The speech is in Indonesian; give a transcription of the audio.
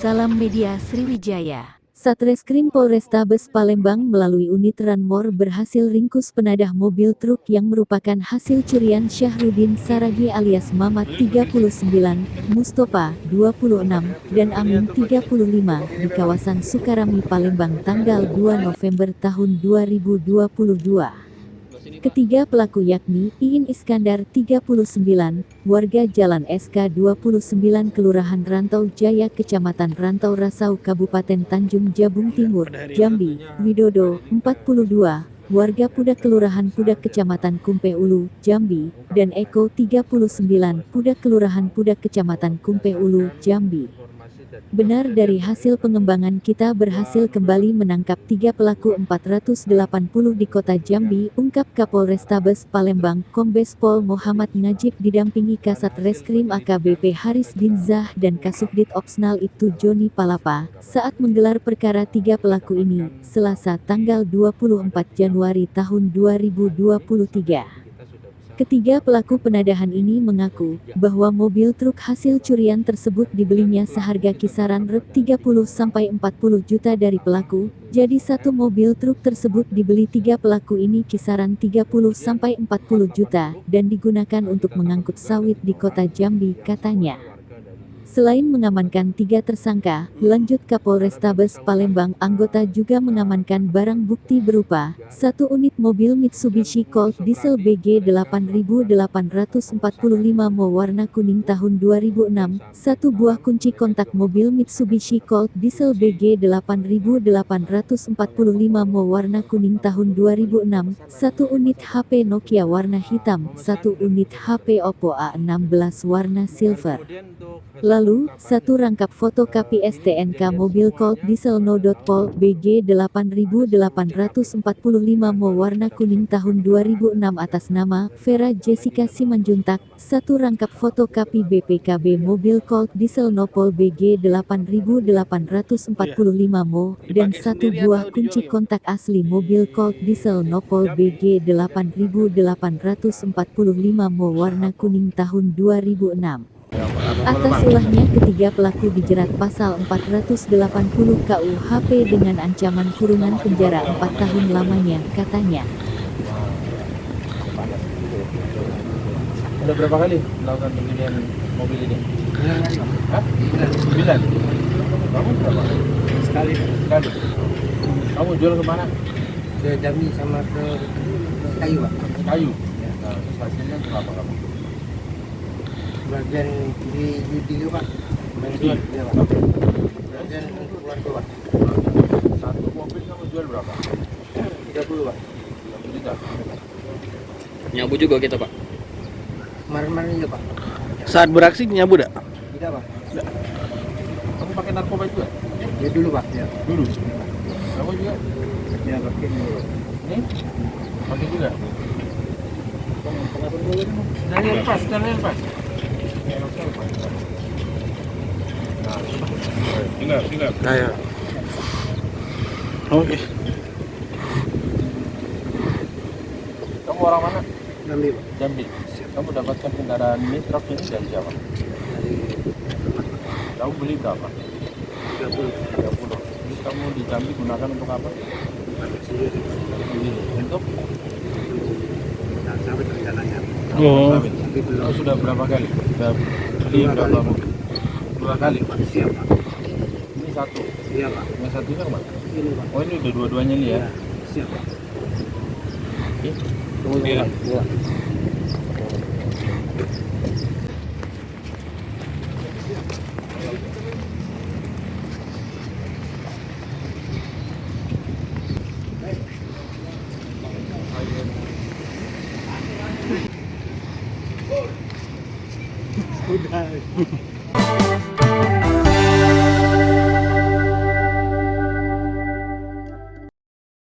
Salam Media Sriwijaya. Satreskrim Polrestabes Palembang melalui unit Ranmor berhasil ringkus penadah mobil truk yang merupakan hasil curian Syahrudin Saragi alias Mamat 39, Mustofa 26, dan Amin 35 di kawasan Sukarami Palembang tanggal 2 November tahun 2022. Ketiga pelaku yakni Iin Iskandar 39, warga Jalan SK 29 Kelurahan Rantau Jaya Kecamatan Rantau Rasau Kabupaten Tanjung Jabung Timur, Jambi, Widodo 42, warga Pudak Kelurahan Pudak Kecamatan Kumpe Ulu, Jambi, dan Eko 39, Pudak Kelurahan Pudak Kecamatan Kumpe Ulu, Jambi. Benar dari hasil pengembangan kita berhasil kembali menangkap 3 pelaku 480 di kota Jambi, ungkap Kapolrestabes Palembang, Kombes Pol Muhammad Najib didampingi Kasat Reskrim AKBP Haris Dinzah dan Kasubdit Opsnal Ibtu Joni Palapa, saat menggelar perkara 3 pelaku ini, Selasa tanggal 24 Januari tahun 2023. Ketiga pelaku penadahan ini mengaku bahwa mobil truk hasil curian tersebut dibelinya seharga kisaran Rp30-40 juta dari pelaku, jadi satu mobil truk tersebut dibeli 3 pelaku ini kisaran Rp30-40 juta dan digunakan untuk mengangkut sawit di kota Jambi, katanya. Selain mengamankan 3 tersangka, lanjut Kapolrestabes Palembang, anggota juga mengamankan barang bukti berupa 1 unit mobil Mitsubishi Colt Diesel BG 8845 mo warna kuning tahun 2006, 1 buah kunci kontak mobil Mitsubishi Colt Diesel BG 8845 mo warna kuning tahun 2006, 1 unit HP Nokia warna hitam, 1 unit HP Oppo A16 warna silver. Lalu, 1 rangkap fotokopi STNK mobil Colt Diesel No.Pol BG 8845 mo warna kuning tahun 2006 atas nama Vera Jessica Simanjuntak, 1 rangkap fotokopi BPKB mobil Colt Diesel No.Pol BG 8845 mo, dan 1 buah kunci kontak asli mobil Colt Diesel No.Pol BG 8845 mo warna kuning tahun 2006. Atas ulahnya ketiga pelaku dijerat pasal 480 KUHP dengan ancaman kurungan penjara 4 tahun lamanya, katanya. Udah berapa kali melakukan pencurian mobil ini? 9 kali, Pak. Hah? 9? Kamu berapa? Sekali. Kamu jual kemana? Ke Jambi sama ke Kayu, Pak. Kayu? Ya. Nah, hasilnya berapa kamu? Bagian di Pak. Bagian ya, Pak. Bagian untuk keluarga, Pak. Satu mobil kamu jual berapa? 30, Pak. 30 juta. Nyabu juga kita, Pak. Kemarin-kemarin juga, Pak. Saat beraksi nyabu dak? Tidak, Pak. Tidak. Kamu pakai narkoba juga? Ya dulu, Pak. Ya. Dulu. Kamu juga? Ya, pakai dulu. Ini? Pakai juga. Dari lepas. Tinggal. Nah, ya. Oke. Kamu orang mana? Jambi. Jambi. Kamu dapatkan kendaraan ini truk ini dari siapa? Kamu beli berapa? 30. Terus kamu di Jambi gunakan untuk apa? Sendiri. Untuk? Sawit rencananya. Oh. Oh, sudah berapa kali? Sudah beli berapa mobil? 2 kali? Siap, Pak. Ini 1? Iya, Pak. Yang satunya kemana? Ini, Pak. Oh, ini udah dua-duanya nih ya? Siap, Pak. Oke. Tunggu dia. Iya. Udah.